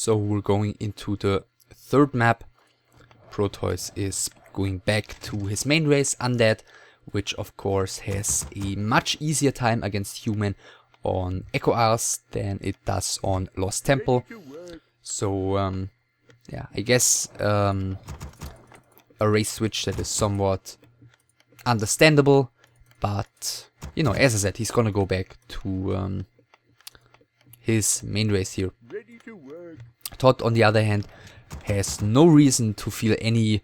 So we're going into the third map. Protois is going back to his main race, Undead, which of course has a much easier time against human on Echo Isles than it does on Lost Temple. So yeah, I guess a race switch that is somewhat understandable, but you know, as I said, he's gonna go back to his main race here. ToD, on the other hand, has no reason to feel any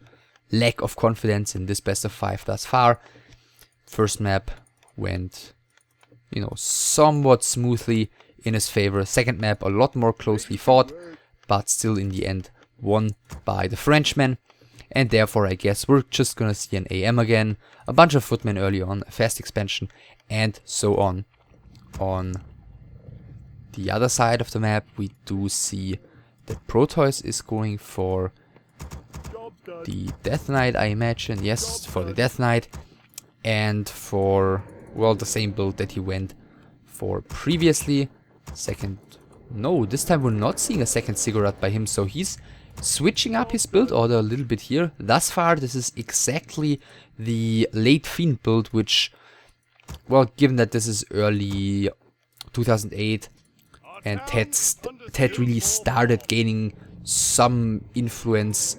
lack of confidence in this best of 5 thus far. First map went, you know, somewhat smoothly in his favor. Second map a lot more closely fought, but still in the end won by the Frenchman. And therefore I guess we're just gonna see an IEM again, a bunch of footmen early on, a fast expansion, and so on. On the other side of the map we do see that Protois is going for the Death Knight, I imagine. Yes, for the Death Knight. And for, well, the same build that he went for previously. Second, no, this time we're not seeing a second Ziggurat by him, so he's switching up his build order a little bit here. Thus far, this is exactly the late Fiend build, which, well, given that this is early 2008, and ToD really started gaining some influence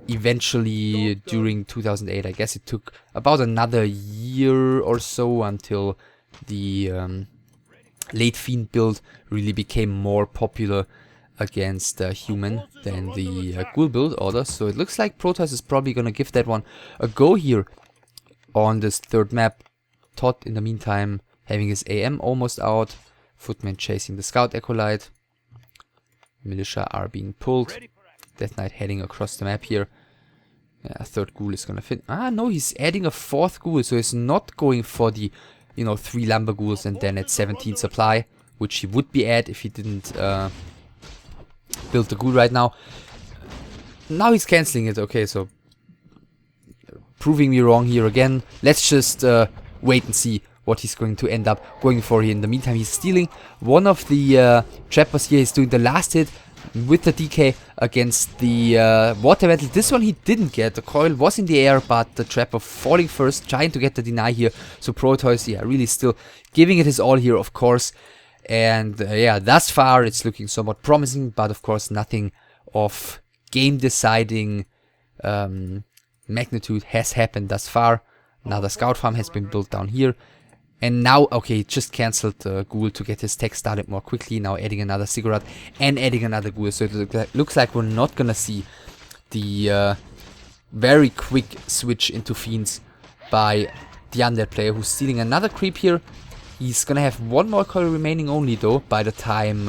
eventually during 2008. I guess it took about another year or so until the late Fiend build really became more popular against human than the ghoul build order. So it looks like Protois is probably gonna give that one a go here on this third map. ToD in the meantime having his IEM almost out. Footmen chasing the Scout Acolyte. Militia are being pulled. Death Knight heading across the map here. Yeah, third ghoul is gonna fit. Ah, no, he's adding a fourth ghoul, so he's not going for the, you know, 3 lumber ghouls and then at 17 supply, which he would be at if he didn't build the ghoul right now. Now he's cancelling it. Okay, so proving me wrong here again. Let's just wait and see what he's going to end up going for here. In the meantime, he's stealing one of the trappers here. He's doing the last hit with the DK against the water metal. This one he didn't get. The coil was in the air, but the trapper falling first, trying to get the deny here. So Protois, yeah, really still giving it his all here, of course. And yeah, thus far it's looking somewhat promising, but of course nothing of game deciding magnitude has happened thus far. Another scout farm has been built down here. And now, okay, just cancelled the ghoul to get his tech started more quickly. Now adding another Ziggurat and adding another ghoul. So it looks like we're not gonna see the very quick switch into Fiends by the Undead player, who's stealing another creep here. He's gonna have one more coil remaining only though by the time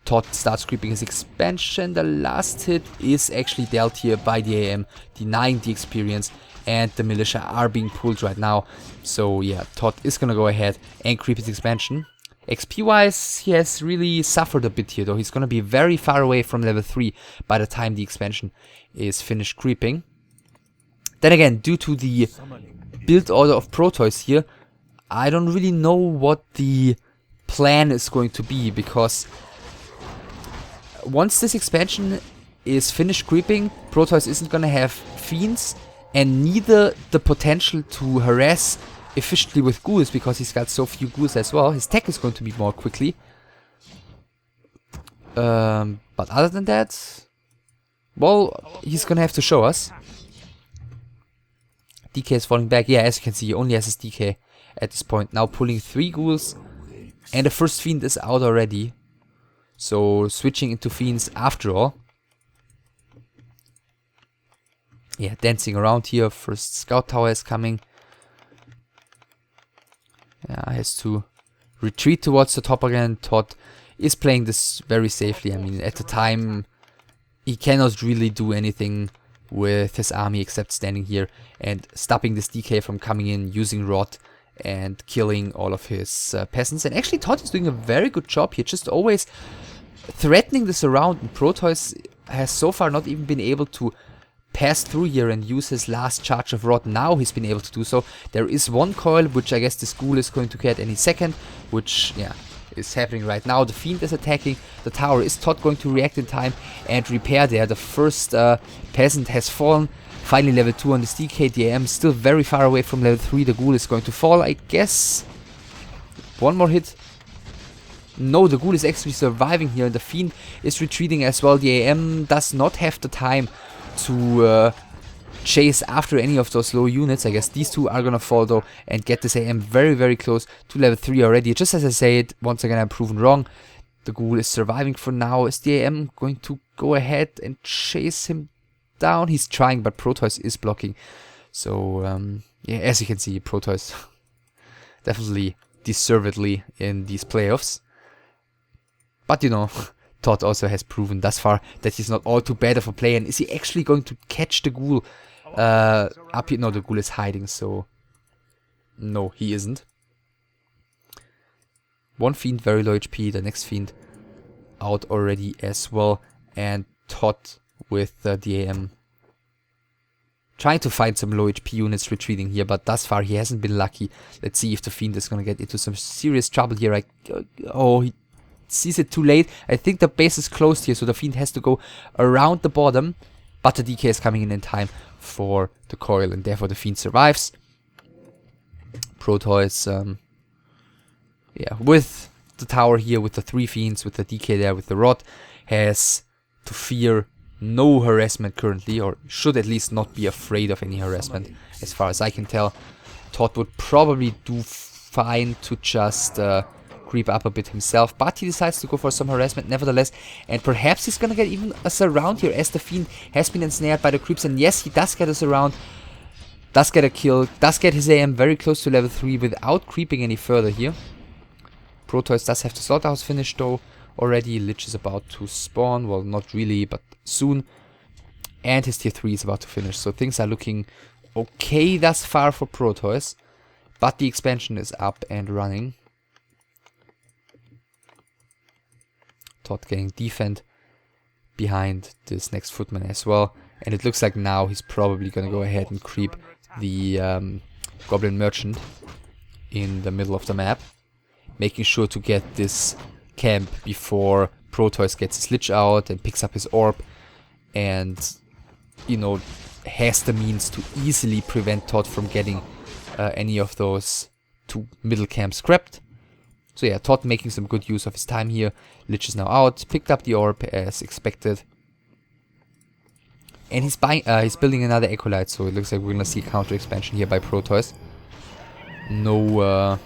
ToD starts creeping his expansion. The last hit is actually dealt here by the IEM, denying the experience. And the militia are being pulled right now. So yeah, ToD is gonna go ahead and creep his expansion. XP wise, he has really suffered a bit here though. He's gonna be very far away from level 3 by the time the expansion is finished creeping. Then again, due to the build order of Protois here, I don't really know what the plan is going to be, because once this expansion is finished creeping, Protois isn't gonna have Fiends and neither the potential to harass efficiently with ghouls, because he's got so few ghouls as well. His tech is going to be more quickly. But other than that, well, he's gonna have to show us. DK is falling back. Yeah, as you can see, he only has his DK at this point. Now pulling 3 ghouls, and the first Fiend is out already. So switching into Fiends after all. Yeah, dancing around here. First scout tower is coming. Yeah, has to retreat towards the top again. ToD is playing this very safely. I mean, at the time, he cannot really do anything with his army except standing here and stopping this DK from coming in, using Rot and killing all of his peasants. And actually, ToD is doing a very good job here, just always threatening this around. And Protois has so far not even been able to pass through here and use his last charge of Rot. Now he's been able to do so. There is one coil, which I guess this ghoul is going to get any second, which, yeah, is happening right now. The Fiend is attacking the tower. Is ToD going to react in time and repair there? The first peasant has fallen. Finally level 2 on this DK. The IEM still very far away from level 3. The ghoul is going to fall, I guess. One more hit. No, the ghoul is actually surviving here. And the Fiend is retreating as well. The IEM does not have the time to chase after any of those low units. I guess these two are gonna fall though and get this IEM very, very close to level 3 already. Just as I said, once again I'm proven wrong. The ghoul is surviving for now. Is the IEM going to go ahead and chase him down? He's trying, but Protois is blocking. So yeah, as you can see, Protois definitely deservedly in these playoffs. But you know, ToD also has proven thus far that he's not all too bad of a player. And is he actually going to catch the ghoul up here? No, the ghoul is hiding, so no, he isn't. One Fiend very low HP, the next Fiend out already as well, and ToD with the IEM trying to find some low HP units retreating here, but thus far he hasn't been lucky. Let's see if the Fiend is gonna get into some serious trouble here. Oh, he sees it too late. I think the base is closed here, so the Fiend has to go around the bottom, but the DK is coming in time for the coil, and therefore the Fiend survives. Protois, yeah, with the tower here, with the 3 Fiends, with the DK there, with the rod, has to fear no harassment currently, or should at least not be afraid of any harassment, as far as I can tell. ToD would probably do fine to just creep up a bit himself, but he decides to go for some harassment nevertheless, and perhaps he's gonna get even a surround here, as the Fiend has been ensnared by the creeps, and yes, he does get a surround, does get a kill, does get his IEM very close to level 3 without creeping any further here. Protois does have the slaughterhouse finished though already. Lich is about to spawn, well, not really, but soon, and his tier 3 is about to finish, so things are looking okay thus far for Protois, but the expansion is up and running. ToD getting defend behind this next footman as well, and it looks like now he's probably gonna go ahead and creep the goblin merchant in the middle of the map, making sure to get this camp before Protois gets his Lich out and picks up his orb, and you know, has the means to easily prevent ToD from getting any of those 2 middle camps scrapped. So yeah, ToD making some good use of his time here. Lich is now out, picked up the orb as expected, and he's building another Acolyte, so it looks like we're gonna see counter expansion here by Protois. No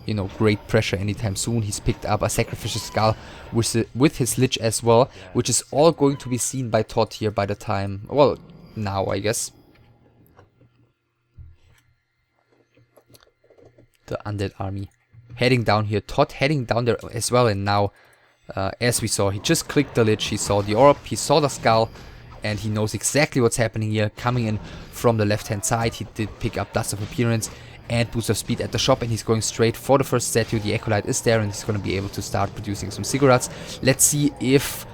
you know, great pressure anytime soon. He's picked up a Sacrificial Skull with his Lich as well, which is all going to be seen by ToD here by the time, well, now I guess. The Undead Army heading down here, ToD heading down there as well, and now, as we saw, he just clicked the Lich, he saw the orb, he saw the skull, and he knows exactly what's happening here, coming in from the left hand side. He did pick up Dust of Appearance and Boost of Speed at the shop, and he's going straight for the first statue. The Acolyte is there, and he's going to be able to start producing some cigarettes. Let's see if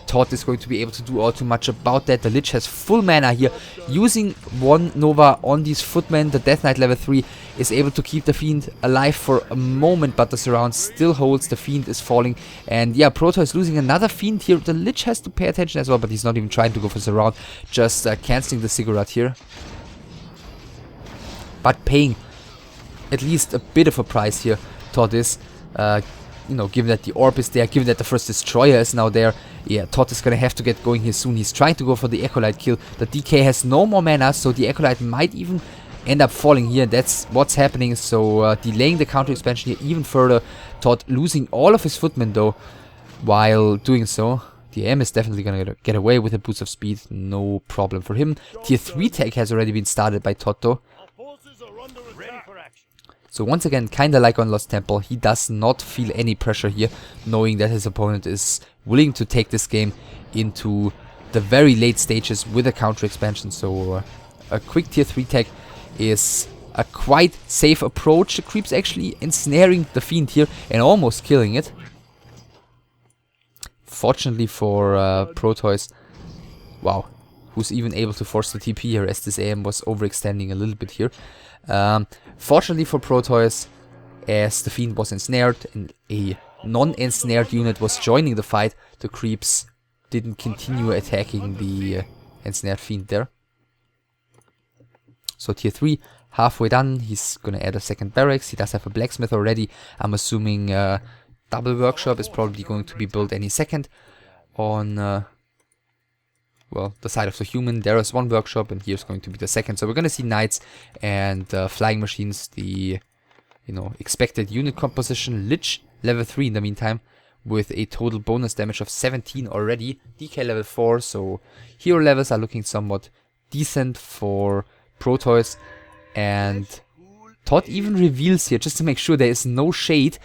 ToD is going to be able to do all too much about that. The Lich has full mana here, using 1 Nova on these footmen. The Death Knight level 3 is able to keep the Fiend alive for a moment, but the surround still holds. The Fiend is falling, and yeah, Protois is losing another Fiend here. The Lich has to pay attention as well, but he's not even trying to go for surround, just cancelling the cigarette here, but paying at least a bit of a price here. ToD is, you know, given that the orb is there, given that the first destroyer is now there, yeah, ToD is gonna have to get going here soon. He's trying to go for the Acolyte kill. The DK has no more mana, so the Acolyte might even end up falling here. That's what's happening, so delaying the counter expansion here even further. ToD losing all of his footmen though while doing so. The IEM is definitely gonna get away with a boost of speed, no problem for him. Tier 3 tech has already been started by ToD though. So once again, kinda like on Lost Temple, he does not feel any pressure here, knowing that his opponent is willing to take this game into the very late stages with a counter expansion. So a quick tier 3 tech is a quite safe approach. The creep's actually ensnaring the Fiend here and almost killing it. Fortunately for Protois, wow, who's even able to force the TP here, as this IEM was overextending a little bit here. Fortunately for Protois, as the Fiend was ensnared and a non-ensnared unit was joining the fight, the creeps didn't continue attacking the ensnared Fiend there. So tier 3, halfway done. He's gonna add a second barracks. He does have a blacksmith already. I'm assuming double workshop is probably going to be built any second on well, the side of the human. There is one workshop and here's going to be the second. So we're gonna see knights and flying machines, the expected unit composition. Lich level 3 in the meantime, with a total bonus damage of 17 already. DK level 4, so hero levels are looking somewhat decent for Protois. And ToD even reveals here, just to make sure there is no shade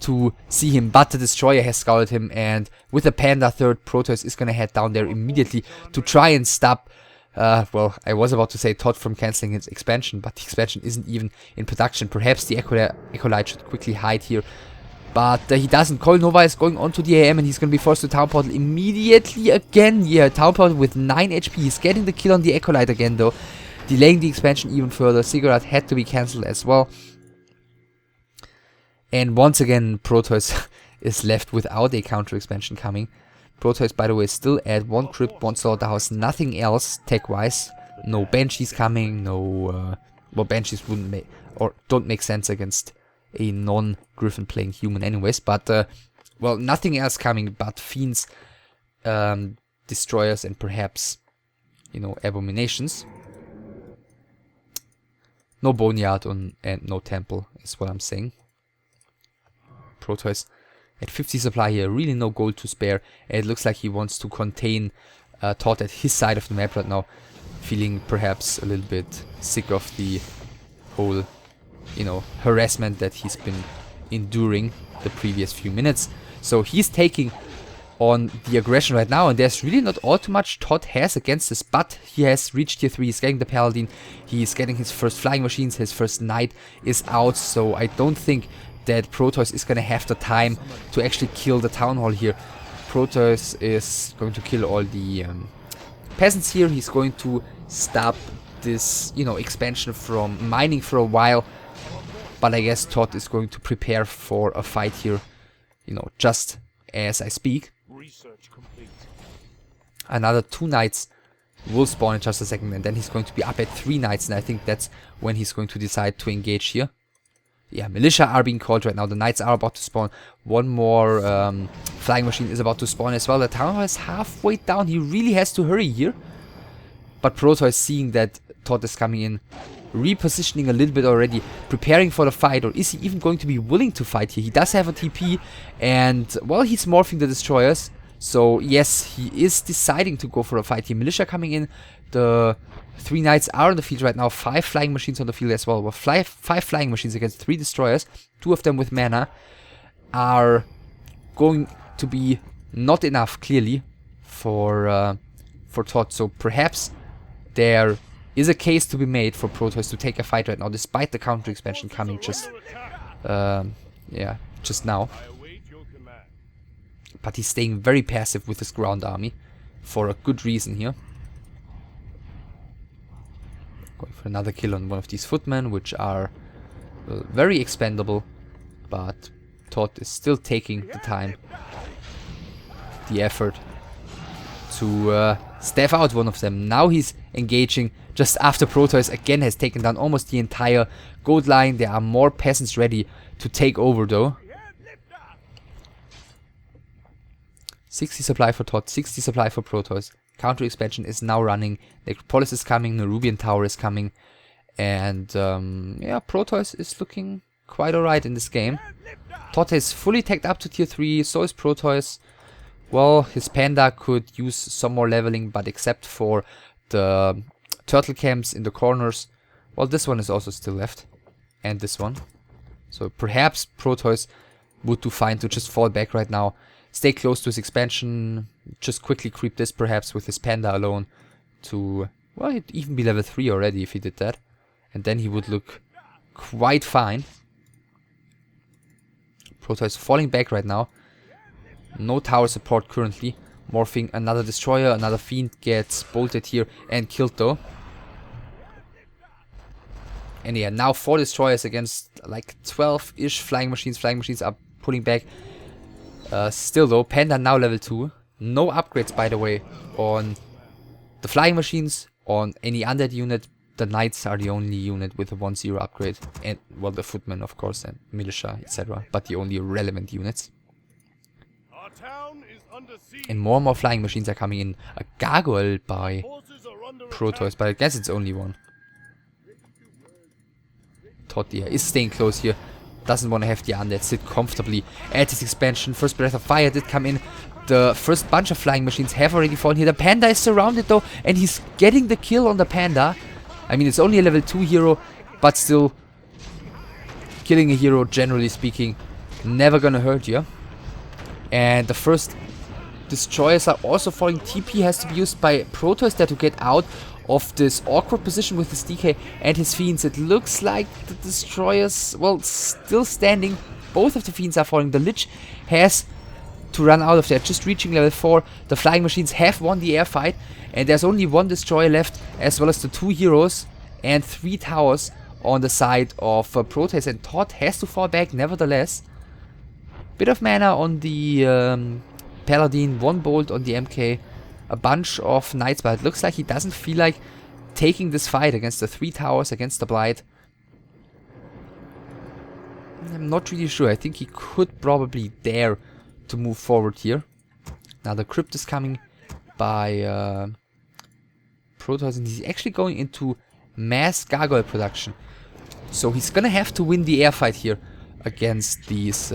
to see him, but the destroyer has scouted him, and with the Panda third, Protois is gonna head down there immediately to try and stop well, I was about to say ToD from cancelling his expansion, but the expansion isn't even in production. Perhaps the Acolyte should quickly hide here, but he doesn't. Coil Nova is going on to the IEM and he's going to be forced to Town Portal immediately again. Yeah, Town Portal with 9 HP. He's getting the kill on the Acolyte again though, delaying the expansion even further. Ziggurat had to be cancelled as well. And once again, Protois is left without a counter expansion coming. Protois, by the way, still at 1 crypt, 1 slaughterhouse, nothing else tech-wise. No banshees coming, no... well, banshees wouldn't make... or don't make sense against a non-griffin playing human anyways. But, well, nothing else coming but fiends, destroyers, and perhaps, abominations. No boneyard and no temple is what I'm saying. Protois at 50 supply here, really no gold to spare. And it looks like he wants to contain ToD at his side of the map right now, feeling perhaps a little bit sick of the whole, harassment that he's been enduring the previous few minutes. So he's taking on the aggression right now, and there's really not all too much ToD has against this, but he has reached tier 3, he's getting the Paladin, he's getting his first flying machines, his first knight is out, so I don't think that Protois is going to have the time to actually kill the town hall here. Protois is going to kill all the peasants here. He's going to stop this, expansion from mining for a while. But I guess ToD is going to prepare for a fight here, just as I speak. Another 2 knights will spawn in just a second, and then he's going to be up at 3 knights, and I think that's when he's going to decide to engage here. Yeah, militia are being called right now. The knights are about to spawn. One more flying machine is about to spawn as well. The town hall is halfway down. He really has to hurry here. But Protois is seeing that ToD is coming in, repositioning a little bit already, preparing for the fight. Or is he even going to be willing to fight here? He does have a TP, and, well, he's morphing the destroyers. So, yes, he is deciding to go for a fight here. Militia coming in. The 3 knights are on the field right now. 5 flying machines on the field as well. Well, 5 flying machines against 3 destroyers. 2 of them with mana are going to be not enough, clearly, for ToD. So perhaps there is a case to be made for Protois to take a fight right now, despite the counter expansion coming just now. But he's staying very passive with his ground army for a good reason here. Going for another kill on one of these footmen, which are, well, very expendable, but ToD is still taking the time, the effort to staff out one of them. Now he's engaging just after Protois again has taken down almost the entire gold line. There are more peasants ready to take over though. 60 supply for ToD, 60 supply for Protois. Counter expansion is now running. Necropolis is coming, Nerubian Tower is coming. And yeah, Protois is looking quite alright in this game. ToD is fully tagged up to tier 3, so is Protois. Well, his Panda could use some more leveling, but except for the turtle camps in the corners, well, this one is also still left. And this one. So perhaps Protois would do fine to just fall back right now. Stay close to his expansion, just quickly creep this perhaps with his Panda alone to, well, he'd even be level 3 already if he did that. And then he would look quite fine. Protois falling back right now. No tower support currently. Morphing another destroyer, another fiend gets bolted here and killed though. And yeah, now 4 destroyers against like 12-ish flying machines. Flying machines are pulling back. Still though, Panda now level 2. No upgrades, by the way, on the flying machines. On any undead unit, the knights are the only unit with a 1-0 upgrade. And, well, the footmen, of course, and militia, etc. But the only relevant units. And more flying machines are coming in. A gargoyle by Protois, but I guess it's only one. ToD is staying close here. Doesn't want to have the undead sit comfortably at his expansion. First breath of fire did come in. The first bunch of flying machines have already fallen here. The panda is surrounded though, and he's getting the kill on the panda. I mean, it's only a level 2 hero, but still, killing a hero, generally speaking, never gonna hurt you. And the first destroyers are also falling. TP has to be used by Protois there to get out of this awkward position with his DK and his fiends. It looks like the destroyers, well, still standing. Both of the fiends are falling. The Lich has to run out of there, just reaching level 4. The flying machines have won the air fight, and there's only 1 destroyer left, as well as the 2 heroes and 3 towers on the side of Protois, and ToD has to fall back nevertheless. Bit of mana on the Paladin, 1 bolt on the MK, a bunch of knights, but it looks like he doesn't feel like taking this fight against the 3 towers, against the Blight. I'm not really sure. I think he could probably dare to move forward here. Now the crypt is coming by Protois, and he's actually going into mass gargoyle production. So he's gonna have to win the air fight here against these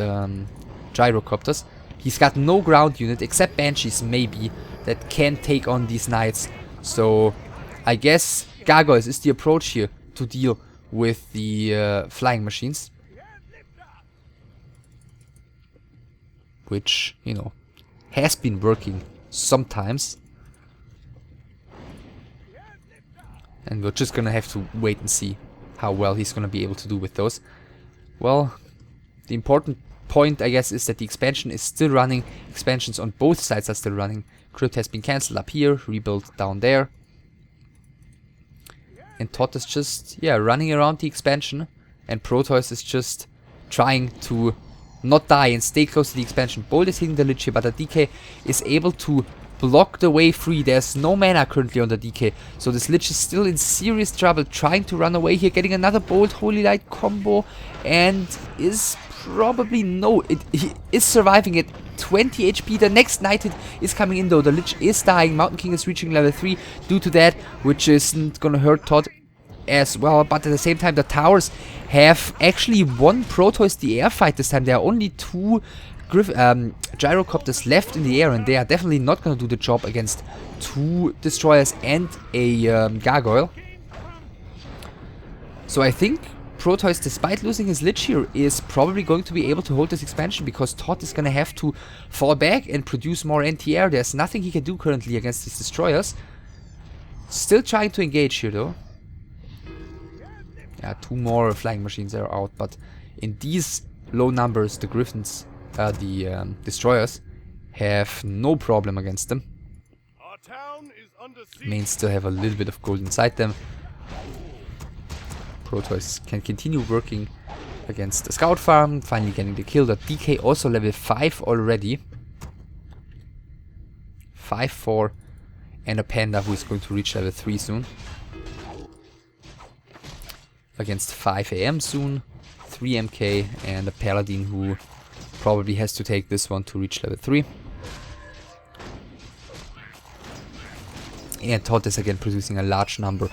gyrocopters. He's got no ground unit except banshees maybe that can take on these knights. So I guess gargoyles is the approach here to deal with the flying machines. Which, you know, has been working sometimes. And we're just gonna have to wait and see how well he's gonna be able to do with those. Well, the important point, I guess, is that the expansion is still running. Expansions on both sides are still running. Crypt has been cancelled up here, rebuilt down there. And ToD is just, yeah, running around the expansion. And Protois is just trying to not die and stay close to the expansion. Bolt is hitting the Lich here, but the DK is able to block the way free. There's no mana currently on the DK, so this Lich is still in serious trouble, trying to run away here, getting another Bolt Holy Light combo, and is probably, no, he is surviving at 20 HP. The next Knight hit is coming in though. The Lich is dying. Mountain King is reaching level 3 due to that, which isn't gonna hurt ToD as well, but at the same time the towers have actually won Protois the air fight this time. There are only 2 gyrocopters left in the air, and they are definitely not going to do the job against 2 destroyers and a gargoyle. So I think Protois, despite losing his Lich here, is probably going to be able to hold this expansion, because ToD is going to have to fall back and produce more anti-air. There's nothing he can do currently against these destroyers. Still trying to engage here though. Yeah, 2 more flying machines are out, but in these low numbers, the Griffins, the destroyers, have no problem against them. Mains still have a little bit of gold inside them. Protois can continue working against the scout farm, finally getting the kill. The DK also level 5 already. 5-4, and a panda who is going to reach level 3 soon. Against 5 AM soon, 3 MK, and a paladin who probably has to take this one to reach level 3. And ToD is again producing a large number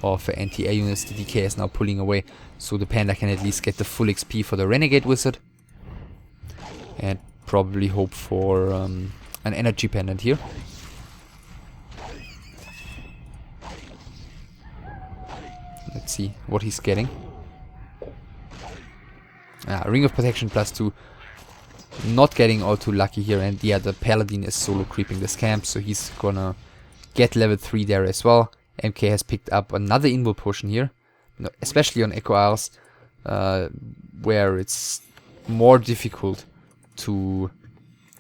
of anti-air units. The DK is now pulling away, so the panda can at least get the full XP for the renegade wizard. And probably hope for an energy pendant here. Let's see what he's getting. Ring of Protection +2. Not getting all too lucky here, and yeah, the paladin is solo creeping this camp, so he's gonna get level 3 there as well. MK has picked up another invul potion here, especially on Echo Isles, where it's more difficult to,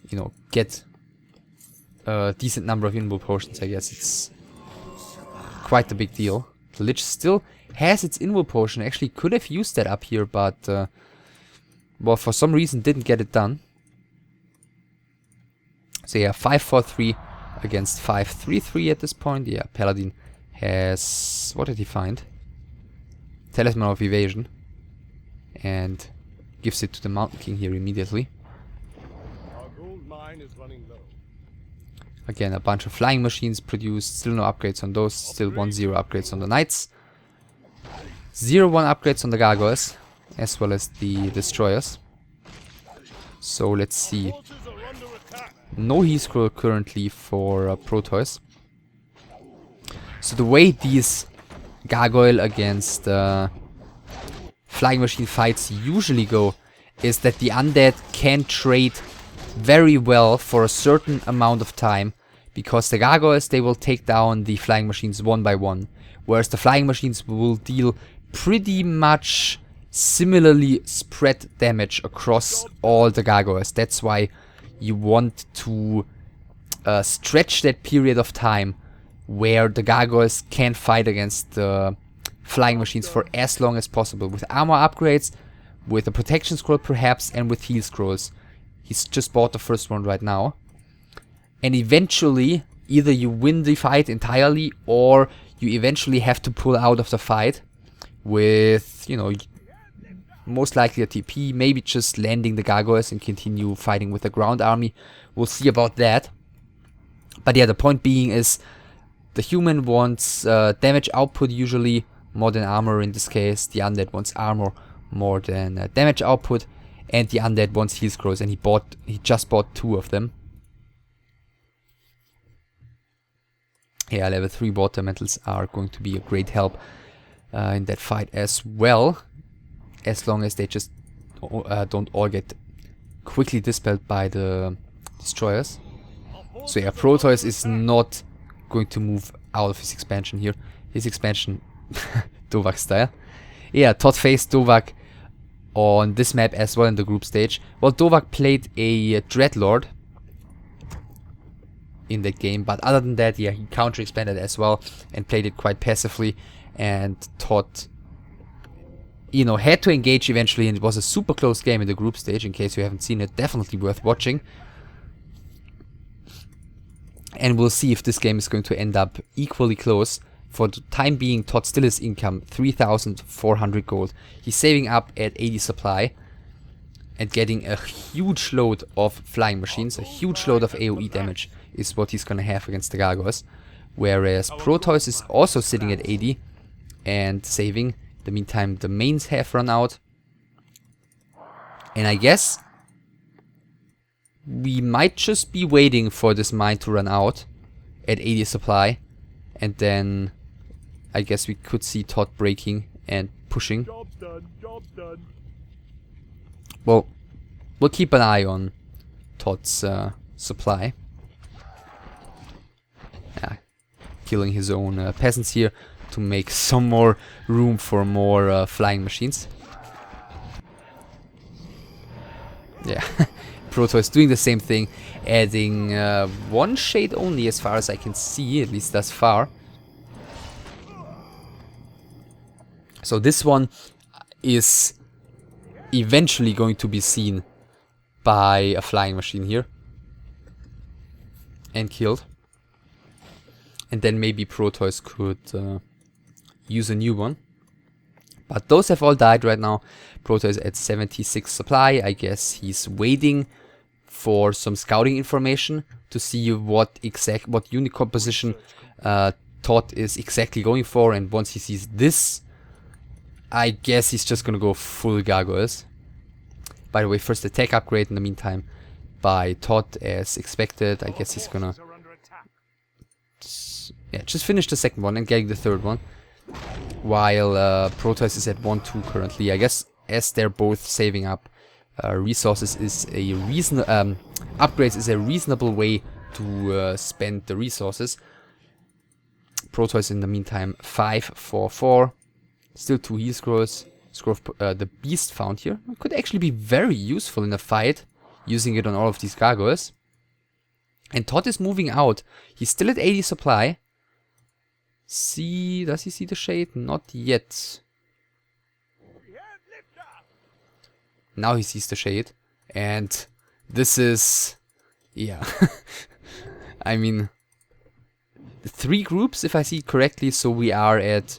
you know, get a decent number of invul potions. I guess it's quite a big deal. The Lich still has its Invo Potion. Actually could have used that up here, but well, for some reason didn't get it done. So yeah, 5-4-3 against 5-3-3 at this point. Yeah, Paladin has... what did he find? Talisman of Evasion. And gives it to the Mountain King here immediately. Our gold mine is running low. Again, a bunch of flying machines produced. Still no upgrades on those. Still 1-0 upgrades on the Knights. 0-1 upgrades on the Gargoyles. As well as the Destroyers. So let's see. No heal scroll currently for Protois. So the way these Gargoyle against Flying Machine fights usually go is that the undead can trade very well for a certain amount of time, because the Gargoyles, they will take down the Flying Machines one by one, whereas the Flying Machines will deal pretty much similarly spread damage across all the Gargoyles. That's why you want to stretch that period of time where the Gargoyles can fight against the Flying Machines for as long as possible, with armor upgrades, with a protection scroll perhaps, and with heal scrolls. He's just bought the first one right now. And eventually, either you win the fight entirely, or you eventually have to pull out of the fight with, you know, most likely a TP, maybe just landing the Gargoyles and continue fighting with the ground army. We'll see about that. But yeah, the point being is, the human wants damage output usually, more than armor in this case. The undead wants armor more than damage output. And the undead wants heal scrolls, and he just bought 2 of them. Yeah, level 3 water metals are going to be a great help in that fight as well. As long as they just don't all get quickly dispelled by the Destroyers. So yeah, Protois is not going to move out of his expansion here. His expansion, Dovak style. Yeah, ToD faced Dovak on this map as well in the group stage. Well, Dovak played a Dreadlord in that game, but other than that, yeah, he counter expanded as well and played it quite passively. And ToD, you know, had to engage eventually, and it was a super close game in the group stage. In case you haven't seen it, definitely worth watching. And we'll see if this game is going to end up equally close. For the time being, ToD still has income, 3,400 gold. He's saving up at 80 supply and getting a huge load of flying machines. A huge load of AoE damage is what he's gonna have against the Gargoyles. Whereas Protois is also sitting at 80 and saving. In the meantime, the mains have run out. And I guess we might just be waiting for this mine to run out at 80 supply. And then I guess we could see ToD breaking and pushing. Job's done. Job's done. Well, we'll keep an eye on ToD's supply. Yeah, killing his own peasants here to make some more room for more flying machines. Yeah, Protois is doing the same thing, adding 1 shade only as far as I can see, at least thus far. So this one is eventually going to be seen by a flying machine here and killed. And then maybe Protois could use a new one. But those have all died right now. Protois is at 76 supply. I guess he's waiting for some scouting information to see what unit composition ToD is exactly going for. And once he sees this, I guess he's just gonna go full Gargoyles. By the way, first attack upgrade in the meantime by ToD as expected. I guess he's gonna just finish the second one and getting the third one. While Protois is at 1-2 currently. I guess as they're both saving up resources is a upgrades is a reasonable way to spend the resources. Protois in the meantime 5-4-4. Still 2 heal scrolls. Scroll of the beast found here could actually be very useful in a fight, using it on all of these Gargoyles. And ToD is moving out. He's still at 80 supply. see... Does he see the shade? Not yet. Now he sees the shade. And this is... Yeah. I mean... 3 groups, if I see it correctly. So we are at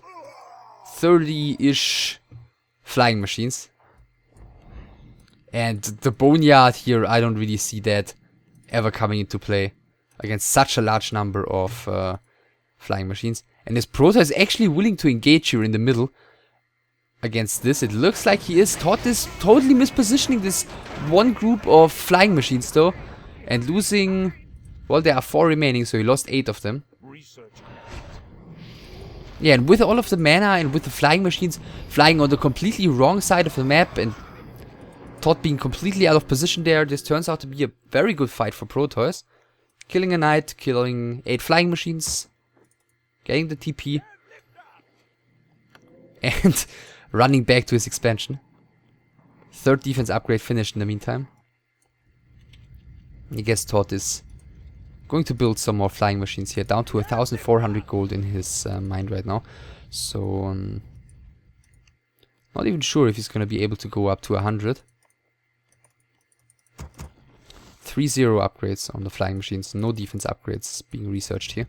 30-ish flying machines. And the boneyard here, I don't really see that ever coming into play against such a large number of flying machines. And this Protois is actually willing to engage here in the middle against this. It looks like he is. ToD is totally mispositioning this one group of flying machines though. And losing... Well, there are 4 remaining, so he lost 8 of them. Yeah, and with all of the mana and with the flying machines flying on the completely wrong side of the map and ToD being completely out of position there, this turns out to be a very good fight for Protois. Killing a knight, killing 8 flying machines, getting the TP, and running back to his expansion. 3rd defense upgrade finished in the meantime. I guess ToD is going to build some more flying machines here, down to 1,400 gold in his mind right now. So, not even sure if he's going to be able to go up to 100. 3-0 upgrades on the flying machines, no defense upgrades being researched here.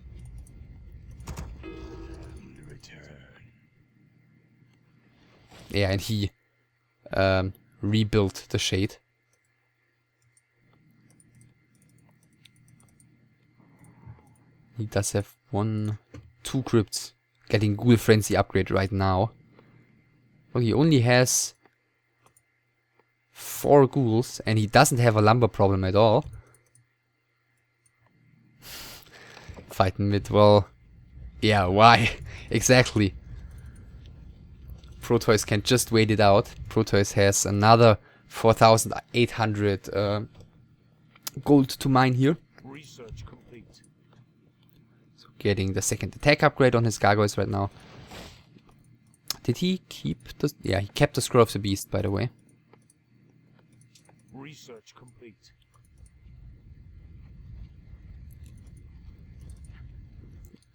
Yeah, and he rebuilt the shade. He does have 1, 2 crypts getting Ghoul Frenzy upgrade right now. Well, he only has 4 ghouls and he doesn't have a lumber problem at all. Fighting mid, well, yeah, why? Exactly. Protois can just wait it out. Protois has another 4,800 gold to mine here. Research complete. So getting the 2nd attack upgrade on his gargoyles right now. Did he keep the... Yeah, he kept the Scroll of the Beast, by the way. Research complete.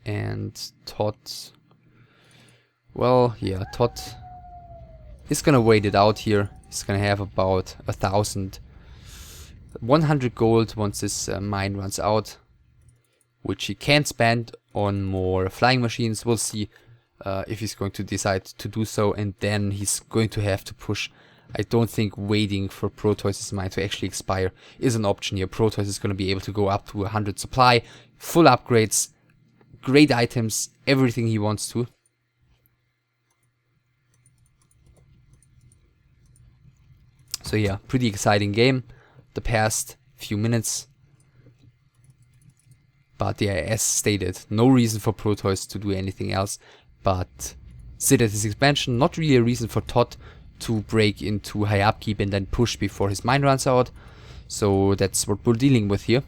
And ToD... Well, yeah, ToD is gonna wait it out here. He's gonna have about 1,100 gold once this mine runs out, which he can spend on more flying machines. We'll see if he's going to decide to do so, and then he's going to have to push. I don't think waiting for Protois' mine to actually expire is an option here. Protois is going to be able to go up to 100 supply, full upgrades, great items, everything he wants to. So yeah, pretty exciting game the past few minutes. But yeah, as stated, no reason for Protois to do anything else but sit at his expansion. Not really a reason for ToD to break into high upkeep and then push before his mine runs out. So that's what we're dealing with here.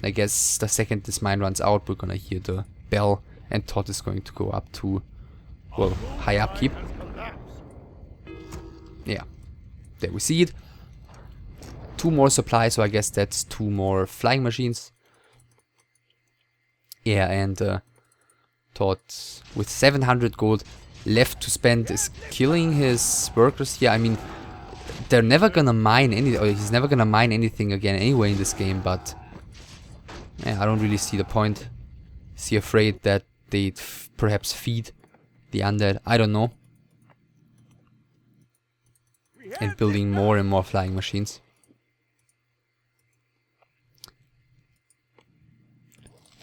I guess the second this mine runs out, we're gonna hear the bell and ToD is going to go up to, well, high upkeep. Yeah. There we see it. 2 more supply, so I guess that's 2 more flying machines. Yeah, and ToD with 700 gold left to spend is killing his workers here. I mean, they're never gonna mine any, or he's never gonna mine anything again anyway in this game, but yeah, I don't really see the point. Is he afraid that they'd perhaps feed the undead? I don't know. And building more and more flying machines.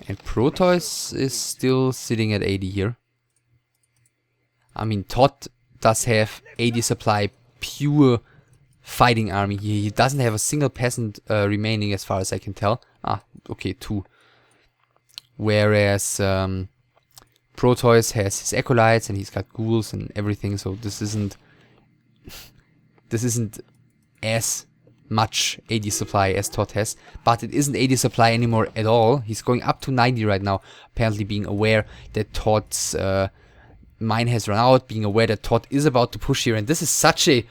And Protois is still sitting at 80 here. I mean, ToD does have 80 supply pure fighting army here. He doesn't have a single peasant remaining as far as I can tell. Ah, okay, 2. Whereas Protois has his acolytes and he's got ghouls and everything, so this isn't as much 80 supply as ToD has, but it isn't 80 supply anymore at all. He's going up to 90 right now, apparently being aware that ToD's mine has run out, being aware that ToD is about to push here, and this is such a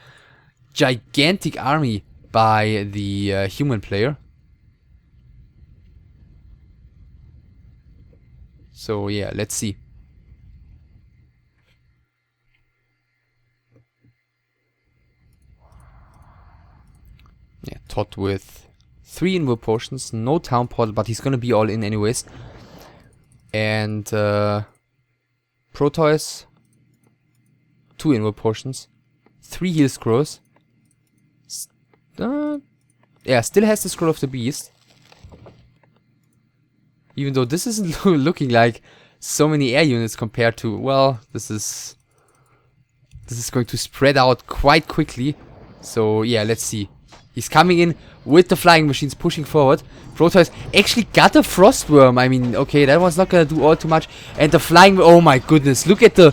gigantic army by the human player. So yeah, let's see. Yeah, ToD with 3 invul potions, no town portal, but he's gonna be all in anyways. And Protois, 2 invul potions, 3 heal scrolls. Yeah, still has the scroll of the beast. Even though this isn't looking like so many air units compared to, well, this is going to spread out quite quickly. So yeah, let's see. He's coming in with the flying machines pushing forward. Protois actually got a frostworm. I mean, okay, that was not gonna do all too much. And the flying, oh my goodness, look at the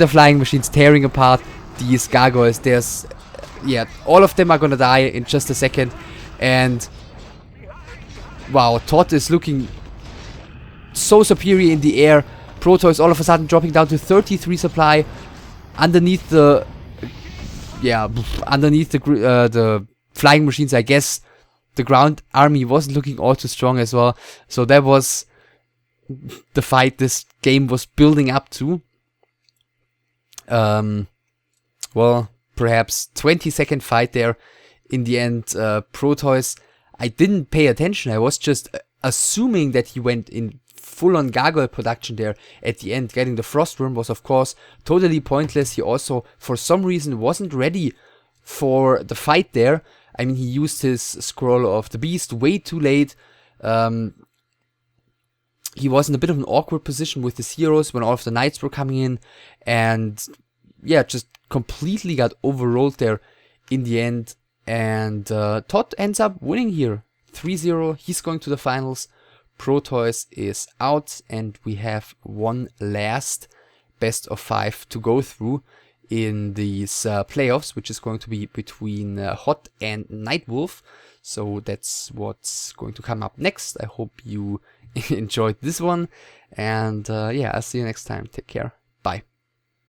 flying machines tearing apart these gargoyles. There's, yeah, all of them are gonna die in just a second. And wow, ToD is looking so superior in the air. Protois all of a sudden dropping down to 33 supply underneath the, yeah, underneath the flying machines. I guess the ground army wasn't looking all too strong as well. So that was the fight this game was building up to. Well, perhaps 20-second fight there. In the end, Protois, I didn't pay attention. I was just assuming that he went in full-on gargoyle production there at the end. Getting the frostworm was, of course, totally pointless. He also, for some reason, wasn't ready for the fight there. I mean, he used his scroll of the beast way too late. He was in a bit of an awkward position with his heroes when all of the knights were coming in. And yeah, just completely got overrolled there in the end. And ToD ends up winning here. 3-0. He's going to the finals. Protois is out. And we have one last best of 5 to go through in these playoffs, which is going to be between Hot and Nightwolf. So that's what's going to come up next. I hope you enjoyed this one. And yeah, I'll see you next time. Take care.